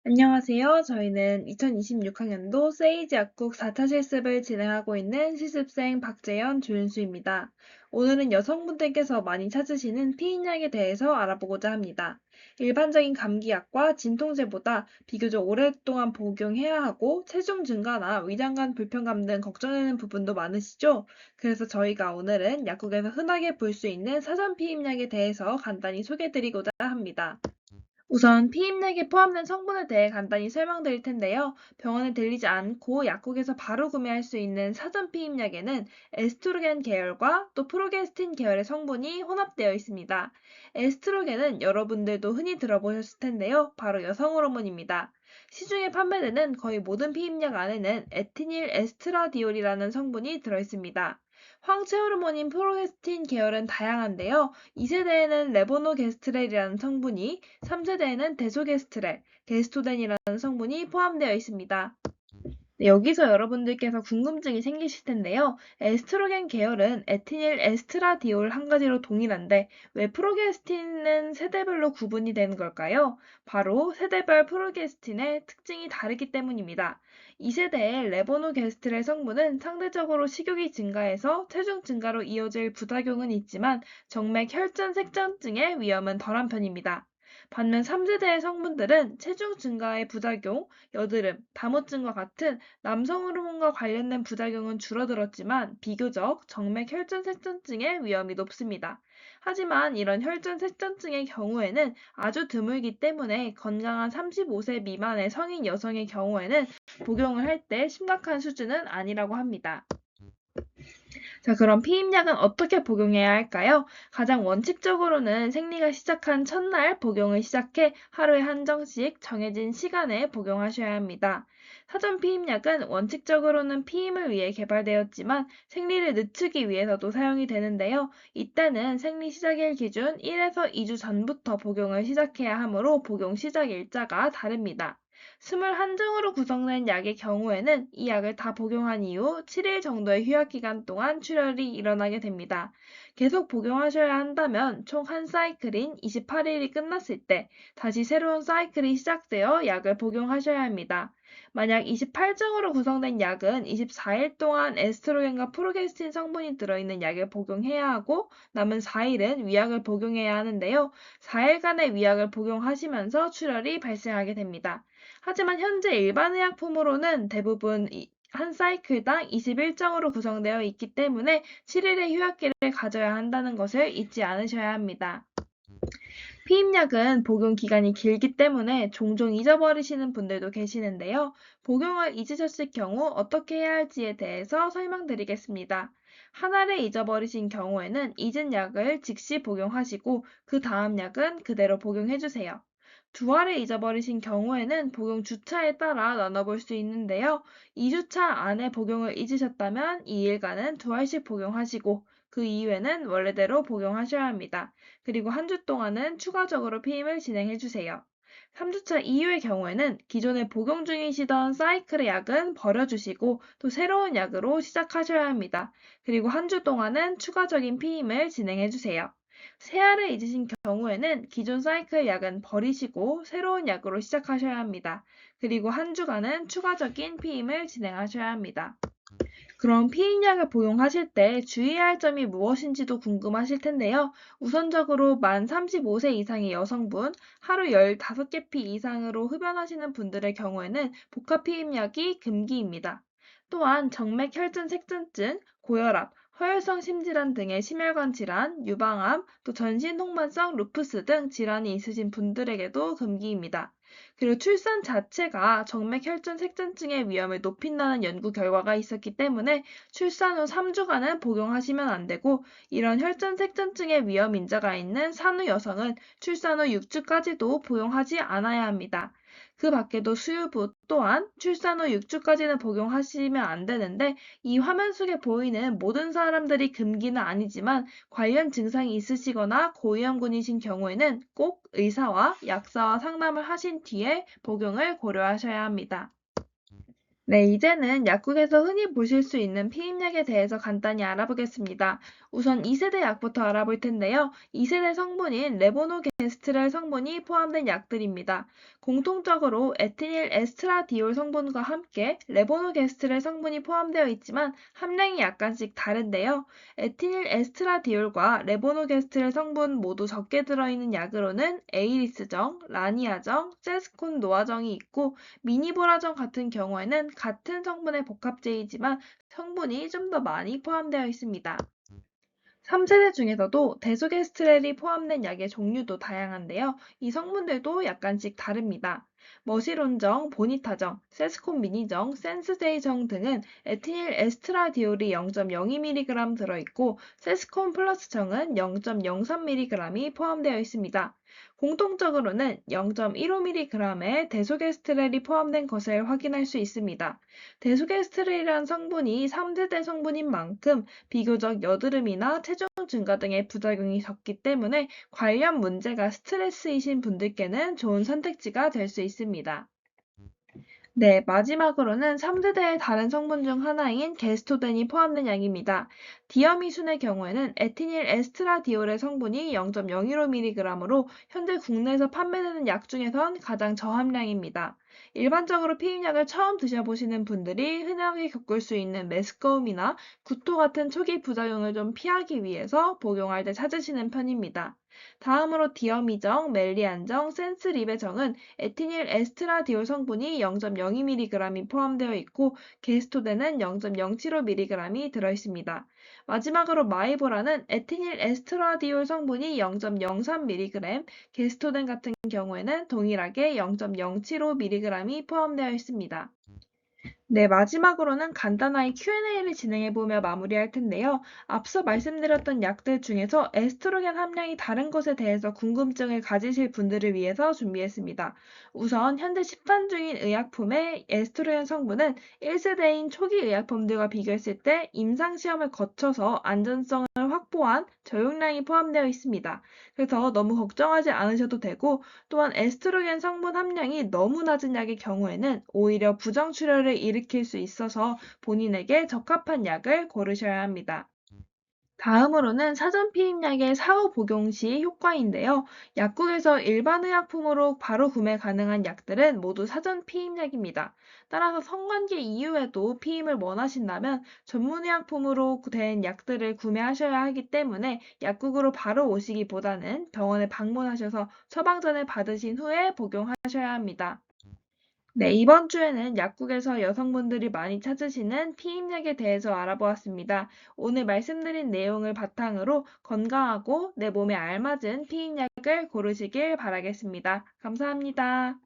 안녕하세요. 저희는 2026학년도 세이지 약국 4차 실습을 진행하고 있는 실습생 박재현, 조윤수입니다. 오늘은 여성분들께서 많이 찾으시는 피임약에 대해서 알아보고자 합니다. 일반적인 감기약과 진통제보다 비교적 오랫동안 복용해야 하고 체중 증가나 위장관 불편감 등 걱정되는 부분도 많으시죠? 그래서 저희가 오늘은 약국에서 흔하게 볼 수 있는 사전 피임약에 대해서 간단히 소개해드리고자 합니다. 우선 피임약에 포함된 성분에 대해 간단히 설명드릴 텐데요. 병원에 들리지 않고 약국에서 바로 구매할 수 있는 사전 피임약에는 에스트로겐 계열과 또 프로게스틴 계열의 성분이 혼합되어 있습니다. 에스트로겐은 여러분들도 흔히 들어보셨을 텐데요. 바로 여성 호르몬입니다. 시중에 판매되는 거의 모든 피임약 안에는 에티닐 에스트라디올이라는 성분이 들어있습니다. 황체 호르몬인 프로게스틴 계열은 다양한데요. 2세대에는 레보노게스트렐이라는 성분이, 3세대에는 데소게스트렐, 게스토덴이라는 성분이 포함되어 있습니다. 네, 여기서 여러분들께서 궁금증이 생기실 텐데요. 에스트로겐 계열은 에티닐 에스트라디올 한 가지로 동일한데 왜 프로게스틴은 세대별로 구분이 되는 걸까요? 바로 세대별 프로게스틴의 특징이 다르기 때문입니다. 2세대의 레보노게스트렐 성분은 상대적으로 식욕이 증가해서 체중 증가로 이어질 부작용은 있지만 정맥 혈전 색전증의 위험은 덜한 편입니다. 반면 3세대의 성분들은 체중 증가의 부작용, 여드름, 다모증과 같은 남성 호르몬과 관련된 부작용은 줄어들었지만 비교적 정맥 혈전색전증의 위험이 높습니다. 하지만 이런 혈전색전증의 경우에는 아주 드물기 때문에 건강한 35세 미만의 성인 여성의 경우에는 복용을 할 때 심각한 수준은 아니라고 합니다. 자, 그럼 피임약은 어떻게 복용해야 할까요? 가장 원칙적으로는 생리가 시작한 첫날 복용을 시작해 하루에 한 정씩 정해진 시간에 복용하셔야 합니다. 사전 피임약은 원칙적으로는 피임을 위해 개발되었지만 생리를 늦추기 위해서도 사용이 되는데요. 이때는 생리 시작일 기준 1에서 2주 전부터 복용을 시작해야 하므로 복용 시작 일자가 다릅니다. 21종으로 구성된 약의 경우에는 이 약을 다 복용한 이후 7일 정도의 휴약 기간 동안 출혈이 일어나게 됩니다. 계속 복용하셔야 한다면 총 한 사이클인 28일이 끝났을 때 다시 새로운 사이클이 시작되어 약을 복용하셔야 합니다. 만약 28종으로 구성된 약은 24일 동안 에스트로겐과 프로게스틴 성분이 들어있는 약을 복용해야 하고 남은 4일은 위약을 복용해야 하는데요. 4일간의 위약을 복용하시면서 출혈이 발생하게 됩니다. 하지만 현재 일반 의약품으로는 대부분 한 사이클당 21장으로 구성되어 있기 때문에 7일의 휴약기를 가져야 한다는 것을 잊지 않으셔야 합니다. 피임약은 복용 기간이 길기 때문에 종종 잊어버리시는 분들도 계시는데요. 복용을 잊으셨을 경우 어떻게 해야 할지에 대해서 설명드리겠습니다. 한 알을 잊어버리신 경우에는 잊은 약을 즉시 복용하시고 그 다음 약은 그대로 복용해주세요. 두 알을 잊어버리신 경우에는 복용 주차에 따라 나눠볼 수 있는데요. 2주차 안에 복용을 잊으셨다면 2일간은 두 알씩 복용하시고 그 이후에는 원래대로 복용하셔야 합니다. 그리고 한 주 동안은 추가적으로 피임을 진행해 주세요. 3주차 이후의 경우에는 기존에 복용 중이시던 사이클의 약은 버려주시고 또 새로운 약으로 시작하셔야 합니다. 그리고 한 주 동안은 추가적인 피임을 진행해 주세요. 새알을 잊으신 경우에는 기존 사이클 약은 버리시고 새로운 약으로 시작하셔야 합니다. 그리고 한 주간은 추가적인 피임을 진행하셔야 합니다. 그럼 피임약을 복용하실 때 주의해야 할 점이 무엇인지도 궁금하실 텐데요. 우선적으로 만 35세 이상의 여성분, 하루 15개 피 이상으로 흡연하시는 분들의 경우에는 복합 피임약이 금기입니다. 또한 정맥 혈전 색전증, 고혈압, 허혈성 심질환 등의 심혈관 질환, 유방암, 또 전신 홍반성 루푸스 등 질환이 있으신 분들에게도 금기입니다. 그리고 출산 자체가 정맥 혈전 색전증의 위험을 높인다는 연구 결과가 있었기 때문에 출산 후 3주간은 복용하시면 안 되고 이런 혈전 색전증의 위험 인자가 있는 산후 여성은 출산 후 6주까지도 복용하지 않아야 합니다. 그 밖에도 수유부 또한 출산 후 6주까지는 복용하시면 안 되는데 이 화면 속에 보이는 모든 사람들이 금기는 아니지만 관련 증상이 있으시거나 고위험군이신 경우에는 꼭 의사와 약사와 상담을 하신 뒤에 복용을 고려하셔야 합니다. 네, 이제는 약국에서 흔히 보실 수 있는 피임약에 대해서 간단히 알아보겠습니다. 우선 2세대 약부터 알아볼 텐데요. 2세대 성분인 레보노게스트렐 성분이 포함된 약들입니다. 공통적으로 에티닐 에스트라디올 성분과 함께 레보노게스트렐 성분이 포함되어 있지만 함량이 약간씩 다른데요. 에티닐 에스트라디올과 레보노게스트렐 성분 모두 적게 들어있는 약으로는 에이리스정, 라니아정, 세스콘 노아정이 있고 미니보라정 같은 경우에는 같은 성분의 복합제이지만 성분이 좀 더 많이 포함되어 있습니다. 3세대 중에서도 데소게스트렐이 포함된 약의 종류도 다양한데요. 이 성분들도 약간씩 다릅니다. 머시론정, 보니타정, 세스콘 미니정, 센스데이정 등은 에티닐 에스트라디올이 0.02mg 들어있고 세스콘 플러스정은 0.03mg이 포함되어 있습니다. 공통적으로는 0.15mg의 데소게스트렐이 포함된 것을 확인할 수 있습니다. 데소게스트렐이란 성분이 3세대 성분인 만큼 비교적 여드름이나 체중 증가 등의 부작용이 적기 때문에 관련 문제가 스트레스이신 분들께는 좋은 선택지가 될 수 있습니다. 네, 마지막으로는 3세대의 다른 성분 중 하나인 게스토덴이 포함된 약입니다. 디어미순의 경우에는 에티닐 에스트라디올의 성분이 0.015mg으로 현재 국내에서 판매되는 약 중에선 가장 저함량입니다. 일반적으로 피임약을 처음 드셔보시는 분들이 흔하게 겪을 수 있는 메스꺼움이나 구토 같은 초기 부작용을 좀 피하기 위해서 복용할 때 찾으시는 편입니다. 다음으로 디어미정, 멜리안정, 센스리베정은 에티닐 에스트라디올 성분이 0.02mg이 포함되어 있고 게스토덴은 0.075mg이 들어있습니다. 마지막으로 마이보라는 에티닐 에스트라디올 성분이 0.03mg, 게스토덴 같은 경우에는 동일하게 0.075mg이 포함되어 있습니다. 네, 마지막으로는 간단하게 Q&A를 진행해보며 마무리할 텐데요. 앞서 말씀드렸던 약들 중에서 에스트로겐 함량이 다른 것에 대해서 궁금증을 가지실 분들을 위해서 준비했습니다. 우선 현재 시판 중인 의약품의 에스트로겐 성분은 1세대인 초기 의약품들과 비교했을 때 임상시험을 거쳐서 안전성을 확보한 저용량이 포함되어 있습니다. 그래서 너무 걱정하지 않으셔도 되고 또한 에스트로겐 성분 함량이 너무 낮은 약의 경우에는 오히려 부정출혈을 일으킬 수 있어서 본인에게 적합한 약을 고르셔야 합니다. 다음으로는 사전 피임약의 사후 복용 시 효과인데요. 약국에서 일반 의약품으로 바로 구매 가능한 약들은 모두 사전 피임약입니다. 따라서 성관계 이후에도 피임을 원하신다면 전문 의약품으로 된 약들을 구매하셔야 하기 때문에 약국으로 바로 오시기보다는 병원에 방문하셔서 처방전을 받으신 후에 복용하셔야 합니다. 네, 이번 주에는 약국에서 여성분들이 많이 찾으시는 피임약에 대해서 알아보았습니다. 오늘 말씀드린 내용을 바탕으로 건강하고 내 몸에 알맞은 피임약을 고르시길 바라겠습니다. 감사합니다.